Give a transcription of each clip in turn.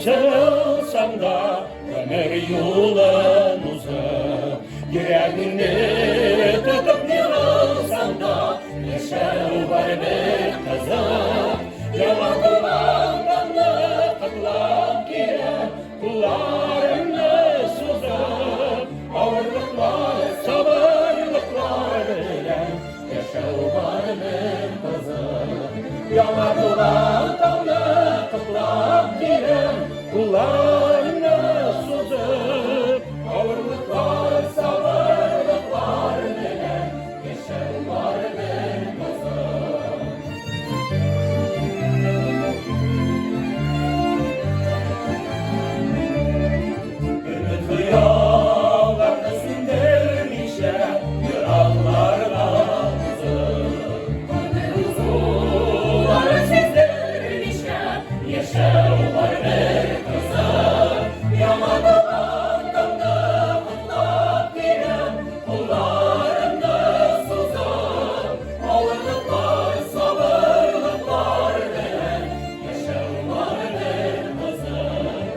sarılsam da ömür yolun uzak. Yüreğini tutup yığılsam da neşe var bir kazak. Yalan kulağımdanlı tıklap girer kullarımı suzak. Ağırlıklar, sabırlıklar bilen yaşa var bir kazak. Yalan kulağımdanlı tıklap girer kullarımı suzak. Ağırlıklar, sabırlıklar bilen yaşa var bir kazak. Yollarını sindirmişe yılanlarla uzun. Uzunları sindirmişe yaşarlar bir kızım. Yamadı bandımda mutlak giren kullarımda suzum. Ağırlıklar, sabırlıklar veren yaşarlar bir kızım.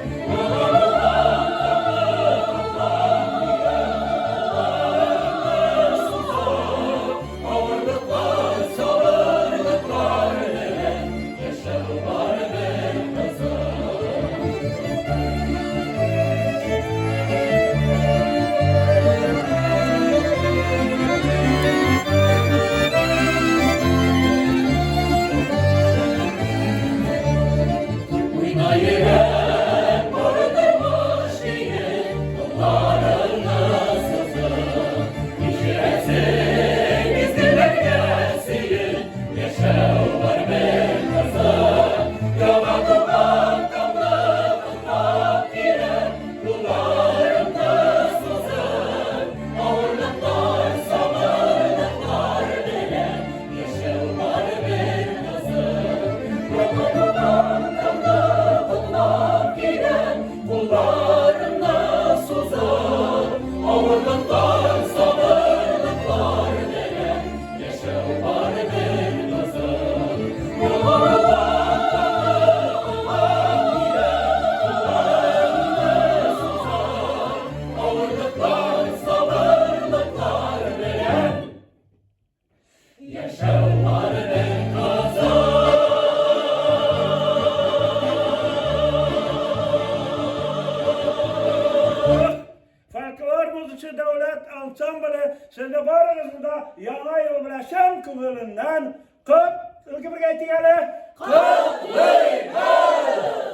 Kullarına suzar, ağırlıklar, sabırlıklar veren yaşa var bir kızım. Yollardan kullarına suzar, ağırlıklar, sabırlıklar veren yaşa var bir kızım. Folklor Muziçi Devlet Ansamblı sizde barınızda yana yıl bilen şen kıvılından kıt ülke bir gaytigali Kutlu yıl!